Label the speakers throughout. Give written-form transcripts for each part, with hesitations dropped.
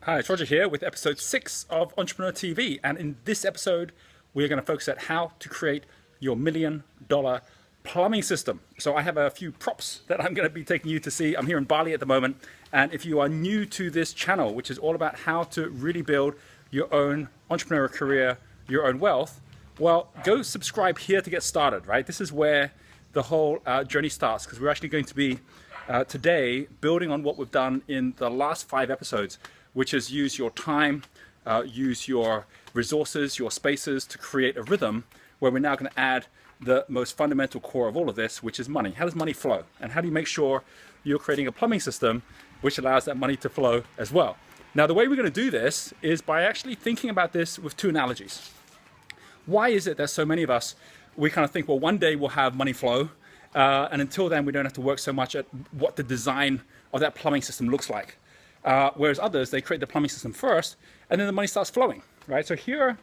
Speaker 1: Hi, it's Roger here with episode 6 of Entrepreneur TV, and in this episode we're going to focus on how to create your $1,000,000 plumbing system. So I have a few props that I'm going to be taking you to see. I'm here in Bali at the moment, and if you are new to this channel, which is all about how to really build your own entrepreneurial career, your own wealth, well, go subscribe here to get started, right? This is where the whole journey starts, because we're actually going to be today building on what we've done in the last 5 episodes, which is use your time, use your resources, your spaces to create a rhythm where we're now going to add the most fundamental core of all of this, which is money. How does money flow? And how do you make sure you're creating a plumbing system which allows that money to flow as well? Now, the way we're going to do this is by actually thinking about this with 2 analogies. Why is it that so many of us, we kind of think, well, one day we'll have money flow, and until then we don't have to work so much at what the design of that plumbing system looks like. Whereas others, they create the plumbing system first, and then the money starts flowing, right? So here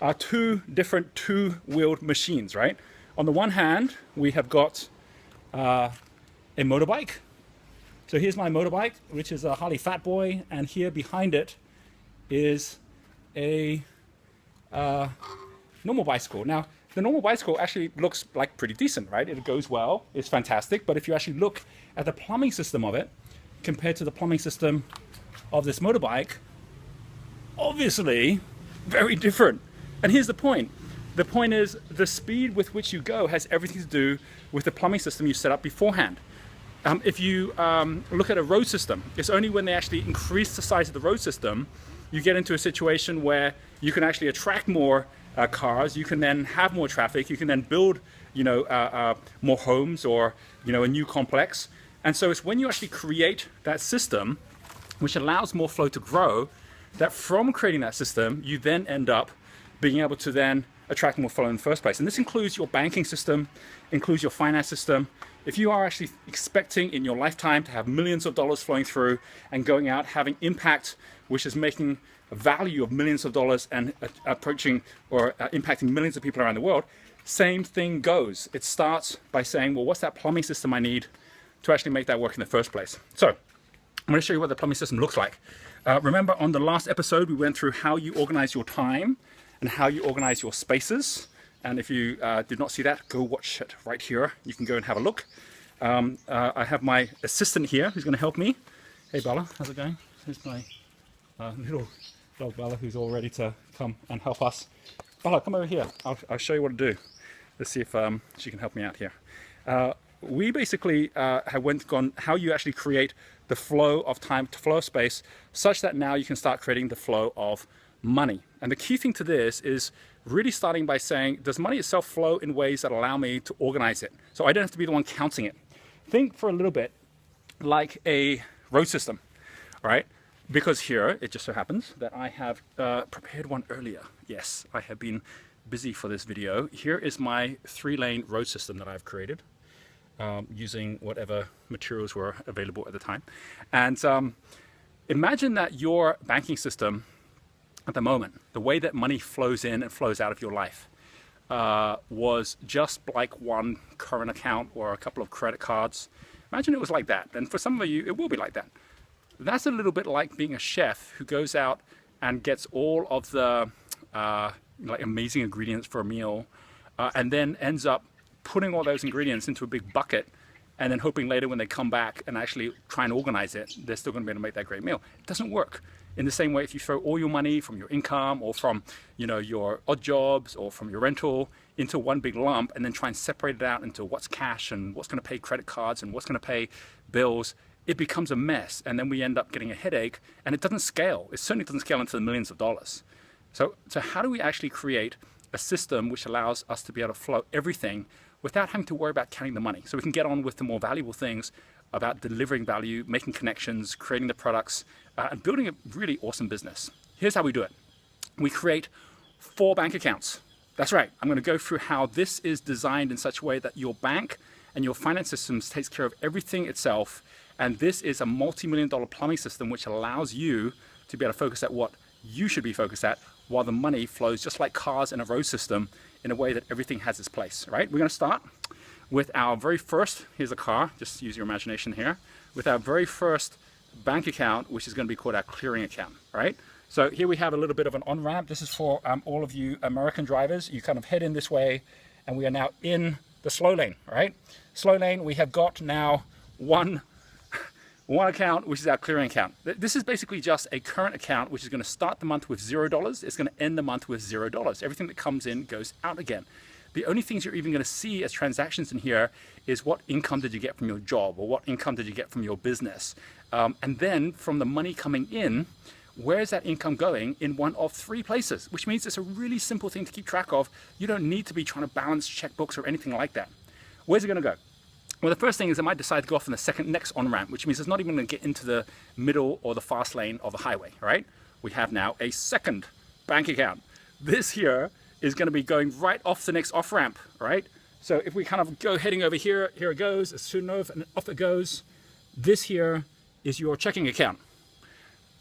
Speaker 1: are 2 different 2-wheeled machines, right? On the one hand, we have got a motorbike. So here's my motorbike, which is a Harley Fat Boy, and here behind it is a normal bicycle. Now, the normal bicycle actually looks like pretty decent, right? It goes well, it's fantastic, but if you actually look at the plumbing system of it, compared to the plumbing system of this motorbike, obviously very different. And here's the point. The point is the speed with which you go has everything to do with the plumbing system you set up beforehand. If you look at a road system, it's only when they actually increase the size of the road system, you get into a situation where you can actually attract more cars, you can then have more traffic, you can then build, more homes or, a new complex. And so it's when you actually create that system, which allows more flow to grow, that from creating that system, you then end up being able to then attract more flow in the first place. And this includes your banking system, includes your finance system. If you are actually expecting in your lifetime to have millions of dollars flowing through and going out, having impact, which is making a value of millions of dollars and approaching or impacting millions of people around the world, same thing goes. It starts by saying, well, what's that plumbing system I need to actually make that work in the first place? So I'm going to show you what the plumbing system looks like. Remember, on the last episode, we went through how you organize your time and how you organize your spaces. And if you did not see that, go watch it right here. You can go and have a look. I have my assistant here who's going to help me. Hey, Bella, how's it going? Here's my little dog, Bella, who's all ready to come and help us. Bella, come over here. I'll show you what to do. Let's see if she can help me out here. We basically have gone how you actually create the flow of time to flow of space such that now you can start creating the flow of money. And the key thing to this is really starting by saying, does money itself flow in ways that allow me to organize it? So I don't have to be the one counting it. Think for a little bit like a road system, all right? Because here, it just so happens that I have prepared one earlier. Yes, I have been busy for this video. Here is my 3-lane road system that I've created. Using whatever materials were available at the time. And imagine that your banking system at the moment, the way that money flows in and flows out of your life, was just like one current account or a couple of credit cards. Imagine it was like that. And for some of you, it will be like that. That's a little bit like being a chef who goes out and gets all of the amazing ingredients for a meal, and then ends up putting all those ingredients into a big bucket and then hoping later when they come back and actually try and organize it, they're still going to be able to make that great meal. It doesn't work. In the same way, if you throw all your money from your income or from your odd jobs or from your rental into one big lump and then try and separate it out into what's cash and what's going to pay credit cards and what's going to pay bills, it becomes a mess. And then we end up getting a headache, and it doesn't scale. It certainly doesn't scale into the millions of dollars. So how do we actually create a system which allows us to be able to flow everything without having to worry about counting the money? So we can get on with the more valuable things about delivering value, making connections, creating the products, and building a really awesome business. Here's how we do it. We create 4 bank accounts. That's right. I'm going to go through how this is designed in such a way that your bank and your finance systems takes care of everything itself. And this is a multi-million-dollar plumbing system which allows you to be able to focus at what you should be focused at, while the money flows just like cars in a road system in a way that everything has its place, right? We're going to start with our very first, here's a car, just use your imagination here, with our very first bank account, which is going to be called our clearing account, right? So here we have a little bit of an on-ramp. This is for all of you American drivers. You kind of head in this way, and we are now in the slow lane, right? Slow lane, we have got now one account, which is our clearing account. This is basically just a current account, which is going to start the month with $0. It's going to end the month with $0. Everything that comes in goes out again. The only things you're even going to see as transactions in here is what income did you get from your job, or what income did you get from your business. And then from the money coming in, where is that income going? In one of three places, which means it's a really simple thing to keep track of. You don't need to be trying to balance checkbooks or anything like that. Where's it going to go? Well, the first thing is I might decide to go off on the next on-ramp, which means it's not even going to get into the middle or the fast lane of the highway, all right? We have now a second bank account. This here is going to be going right off the next off-ramp, all right? So if we kind of go heading over here, here it goes, it's soon enough, and off it goes. This here is your checking account,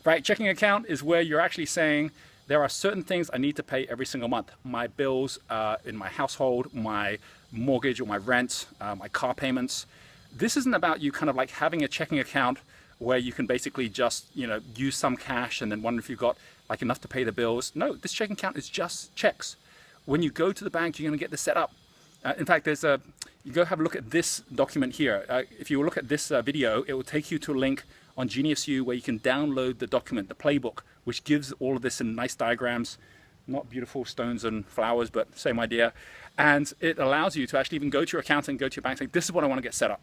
Speaker 1: right? Checking account is where you're actually saying, there are certain things I need to pay every single month. My bills in my household, my mortgage or my rent, my car payments. This isn't about you kind of like having a checking account where you can basically just, you know, use some cash and then wonder if you've got like enough to pay the bills. No, this checking account is just checks. When you go to the bank, you're going to get this set up. In fact, you go have a look at this document here. If you look at this video, it will take you to a link on GeniusU where you can download the document, the playbook, which gives all of this in nice diagrams, not beautiful stones and flowers, but same idea. And it allows you to actually even go to your accountant, go to your bank, say, this is what I want to get set up.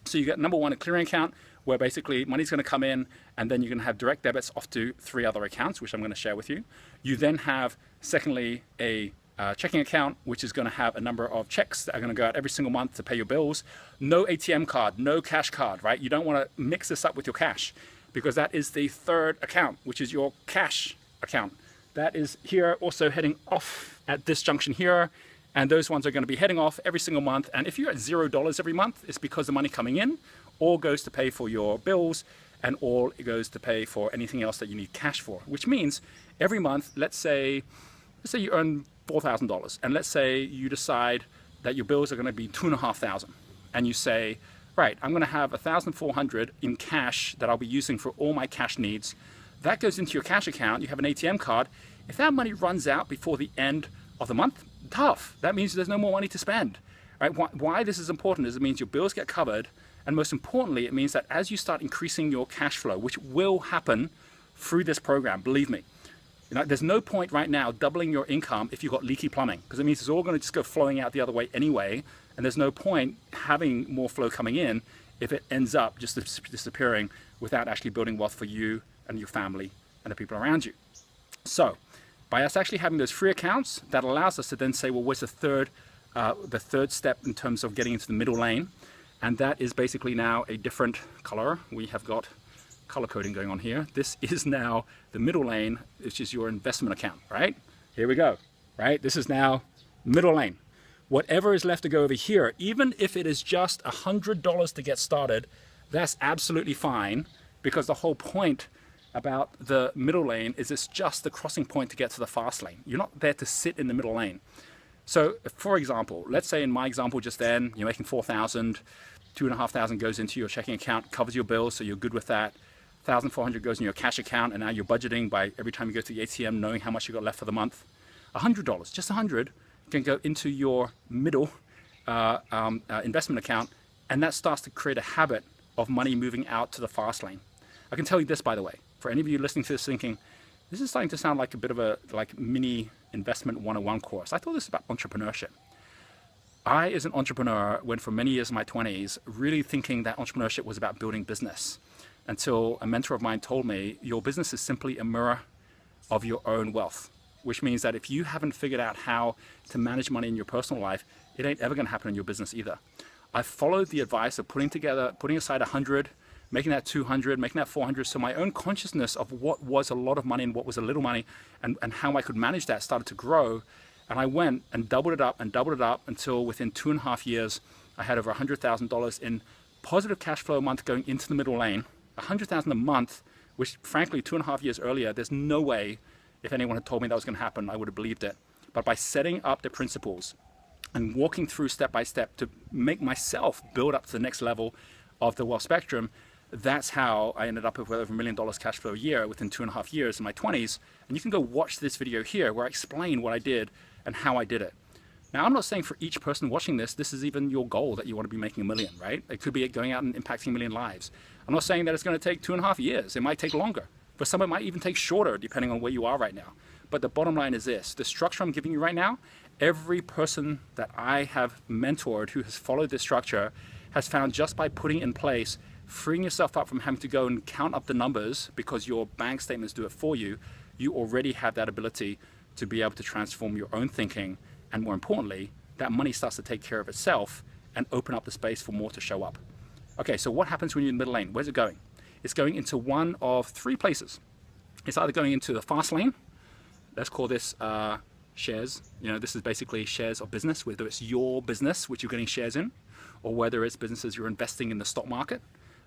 Speaker 1: So you get number one, a clearing account, where basically money's going to come in, and then you're going to have direct debits off to 3 other accounts, which I'm going to share with you. You then have, secondly, a checking account, which is going to have a number of checks that are going to go out every single month to pay your bills. No ATM card, no cash card, right? You don't want to mix this up with your cash, because that is the third account, which is your cash account. That is here also heading off at this junction here. And those ones are going to be heading off every single month. And if you're at $0 every month, it's because the money coming in all goes to pay for your bills, and all it goes to pay for anything else that you need cash for, which means every month, let's say you earn $4,000, and let's say you decide that your bills are going to be $2,500, and you say, right, I'm going to have $1,400 in cash that I'll be using for all my cash needs. That goes into your cash account. You have an ATM card. If that money runs out before the end of the month, tough. That means there's no more money to spend. Right? Why this is important is it means your bills get covered, and most importantly, it means that as you start increasing your cash flow, which will happen through this program, believe me, you know, there's no point right now doubling your income if you've got leaky plumbing, because it means it's all going to just go flowing out the other way anyway, and there's no point having more flow coming in if it ends up just disappearing without actually building wealth for you and your family and the people around you. So by us actually having those free accounts, that allows us to then say, well, what's the third step in terms of getting into the middle lane? And that is basically now a different color. We have got color coding going on here. This is now the middle lane, which is your investment account, right? Here we go, right? This is now middle lane. Whatever is left to go over here, even if it is just $100 to get started, that's absolutely fine, because the whole point about the middle lane is it's just the crossing point to get to the fast lane. You're not there to sit in the middle lane. So for example, let's say in my example just then, you're making $4,000, $2,500 goes into your checking account, covers your bills, so you're good with that. $1,400 goes in your cash account, and now you're budgeting by every time you go to the ATM, knowing how much you got left for the month. $100, just $100, can go into your middle investment account, and that starts to create a habit of money moving out to the fast lane. I can tell you this, by the way, for any of you listening to this thinking, this is starting to sound like a bit of a mini investment 101 course. I thought this was about entrepreneurship. I, as an entrepreneur, went for many years in my 20s really thinking that entrepreneurship was about building business, until a mentor of mine told me, your business is simply a mirror of your own wealth, which means that if you haven't figured out how to manage money in your personal life, it ain't ever going to happen in your business either. I followed the advice of putting aside 100, making that 200, making that 400, so my own consciousness of what was a lot of money and what was a little money, and how I could manage that started to grow. And I went and doubled it up until within 2.5 years, I had over $100,000 in positive cash flow a month going into the middle lane. $100,000 a month, which frankly 2.5 years earlier, there's no way, if anyone had told me that was going to happen, I would have believed it. But by setting up the principles and walking through step by step to make myself build up to the next level of the wealth spectrum, That's how I ended up with over $1 million cash flow a year within 2.5 years in my 20s. And you can go watch this video here where I explain what I did and how I did it. Now, I'm not saying for each person watching this, this is even your goal that you want to be making $1 million, right? It could be going out and impacting 1 million lives. I'm not saying that it's going to take 2.5 years. It might take longer. For some, it might even take shorter, depending on where you are right now. But the bottom line is this: the structure I'm giving you right now, every person that I have mentored who has followed this structure has found, just by putting it in place, freeing yourself up from having to go and count up the numbers because your bank statements do it for you, you already have that ability to be able to transform your own thinking. And more importantly, that money starts to take care of itself and open up the space for more to show up. Okay, so what happens when you're in the middle lane? Where's it going? It's going into one of 3 places. It's either going into the fast lane. Let's call this shares. You know, this is basically shares of business, whether it's your business, which you're getting shares in, or whether it's businesses you're investing in the stock market.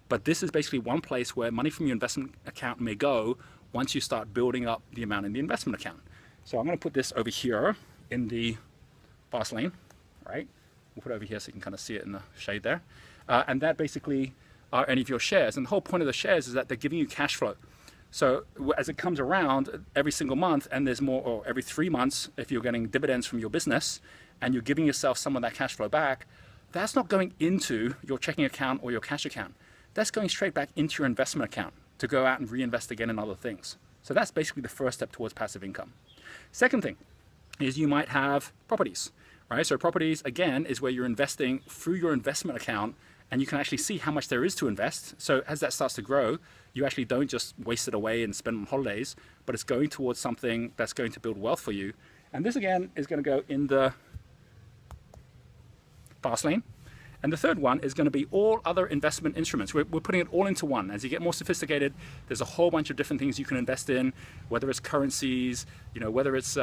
Speaker 1: But this is basically one place where money from your investment account may go once you start building up the amount in the investment account. So I'm going to put this over here in the fast lane, right? We'll put it over here so you can kind of see it in the shade there. And that basically are any of your shares. And the whole point of the shares is that they're giving you cash flow. So as it comes around every single month, and there's more, or every 3 months, if you're getting dividends from your business and you're giving yourself some of that cash flow back, that's not going into your checking account or your cash account. That's going straight back into your investment account to go out and reinvest again in other things. So that's basically the first step towards passive income. Second thing is you might have properties, right? So properties, again, is where you're investing through your investment account, and you can actually see how much there is to invest. So as that starts to grow, you actually don't just waste it away and spend on holidays, but it's going towards something that's going to build wealth for you. And this, again, is going to go in the fast lane. And the third one is going to be all other investment instruments. We're putting it all into one. As you get more sophisticated, there's a whole bunch of different things you can invest in, whether it's currencies, you know, whether it's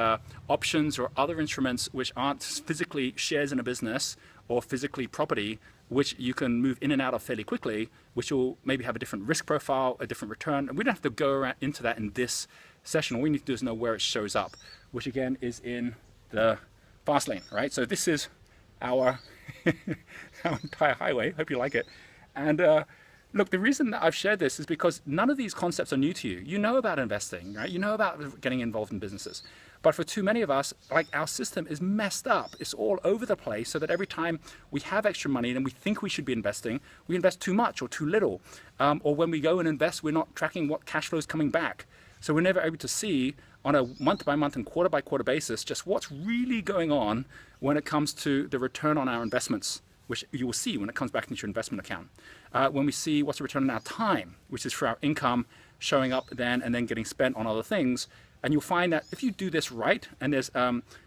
Speaker 1: options or other instruments which aren't physically shares in a business or physically property, which you can move in and out of fairly quickly, which will maybe have a different risk profile, a different return. And we don't have to go around into that in this session. All we need to do is know where it shows up, which again is in the fast lane, right? So this is our our entire highway. Hope you like it. And look, the reason that I've shared this is because none of these concepts are new to you. You know about investing, right? You know about getting involved in businesses. But for too many of us, like, our system is messed up. It's all over the place, so that every time we have extra money and we think we should be investing, we invest too much or too little. Or when we go and invest, we're not tracking what cash flow is coming back. So we're never able to see on a month-by-month and quarter-by-quarter basis just what's really going on when it comes to the return on our investments, which you will see when it comes back into your investment account. When we see what's the return on our time, which is for our income showing up then and then getting spent on other things. And you'll find that if you do this right, and there's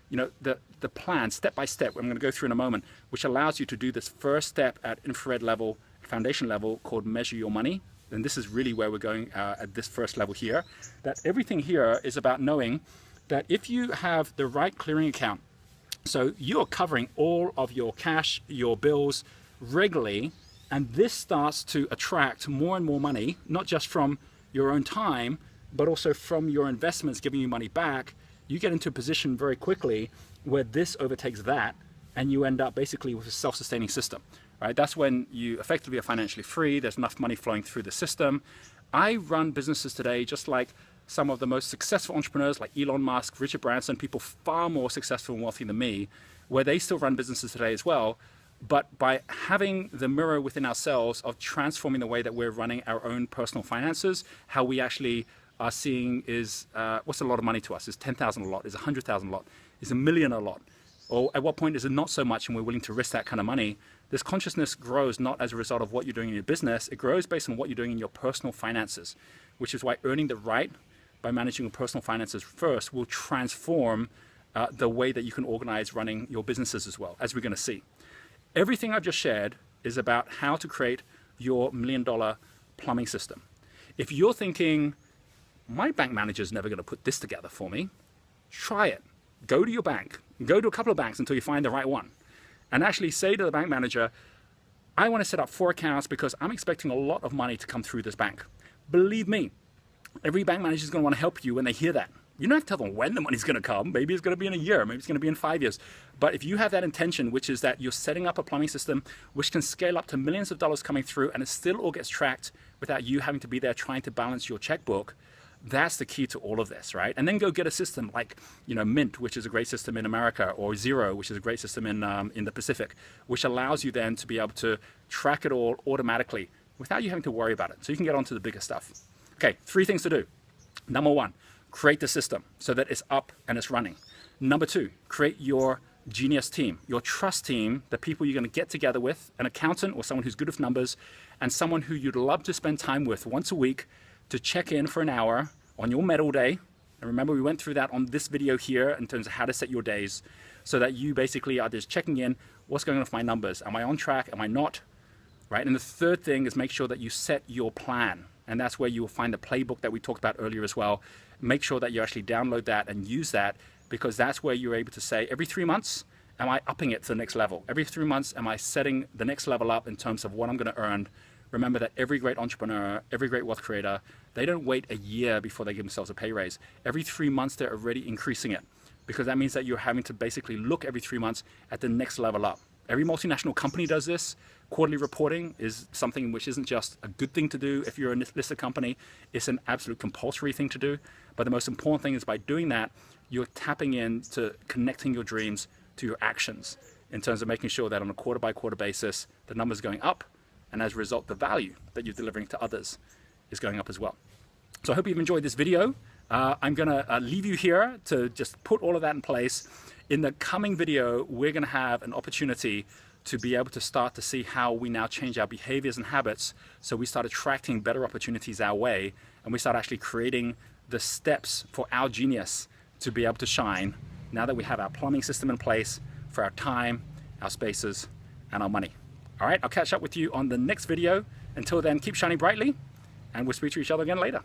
Speaker 1: you know, the plan step by step, I'm going to go through in a moment, which allows you to do this first step at infrared level, foundation level, called measure your money. And this is really where we're going at this first level here, that everything here is about knowing that if you have the right clearing account, so you're covering all of your cash, your bills regularly, and this starts to attract more and more money, not just from your own time, but also from your investments giving you money back. You get into a position very quickly where this overtakes that, and you end up basically with a self-sustaining system. Right? That's when you effectively are financially free. There's enough money flowing through the system. I run businesses today just like some of the most successful entrepreneurs like Elon Musk, Richard Branson, people far more successful and wealthy than me, where they still run businesses today as well. But by having the mirror within ourselves of transforming the way that we're running our own personal finances, how we actually are seeing is, what's a lot of money to us? Is 10,000 a lot? Is 100,000 a lot? Is $1 million a lot? Or at what point is it not so much and we're willing to risk that kind of money? This consciousness grows not as a result of what you're doing in your business. It grows based on what you're doing in your personal finances, which is why earning the right by managing your personal finances first will transform the way that you can organize running your businesses as well, as we're going to see. Everything I've just shared is about how to create your $1 million plumbing system. If you're thinking, my bank manager is never going to put this together for me, try it. Go to your bank. Go to a couple of banks until you find the right one. And actually say to the bank manager, I want to set up 4 accounts because I'm expecting a lot of money to come through this bank. Believe me, every bank manager is going to want to help you when they hear that. You don't have to tell them when the money's going to come. Maybe it's going to be in a year, maybe it's going to be in 5 years. But if you have that intention, which is that you're setting up a plumbing system which can scale up to millions of dollars coming through, and it still all gets tracked without you having to be there trying to balance your checkbook, that's the key to all of this, right? And then go get a system like, Mint, which is a great system in America, or Xero, which is a great system in the Pacific, which allows you then to be able to track it all automatically without you having to worry about it. So you can get onto the bigger stuff. Okay, 3 things to do. Number 1, create the system so that it's up and it's running. Number 2, create your genius team, your trust team, the people you're going to get together with, an accountant or someone who's good with numbers, and someone who you'd love to spend time with once a week to check in for an hour on your medal day. And remember, we went through that on this video here in terms of how to set your days, so that you basically are just checking in, what's going on with my numbers? Am I on track? Am I not? Right? And the third thing is make sure that you set your plan. And that's where you will find the playbook that we talked about earlier as well. Make sure that you actually download that and use that, because that's where you're able to say, every 3 months, am I upping it to the next level? Every 3 months, am I setting the next level up in terms of what I'm going to earn? Remember that every great entrepreneur, every great wealth creator, they don't wait a year before they give themselves a pay raise. Every 3 months, they're already increasing it, because that means that you're having to basically look every 3 months at the next level up. Every multinational company does this. Quarterly reporting is something which isn't just a good thing to do if you're a listed company. It's an absolute compulsory thing to do. But the most important thing is, by doing that, you're tapping into connecting your dreams to your actions in terms of making sure that on a quarter-by-quarter basis, the number's going up, and as a result, the value that you're delivering to others is going up as well. So I hope you've enjoyed this video. I'm going to leave you here to just put all of that in place. In the coming video, we're going to have an opportunity to be able to start to see how we now change our behaviors and habits, so we start attracting better opportunities our way, and we start actually creating the steps for our genius to be able to shine now that we have our plumbing system in place for our time, our spaces, and our money. All right, I'll catch up with you on the next video. Until then, keep shining brightly, and we'll speak to each other again later.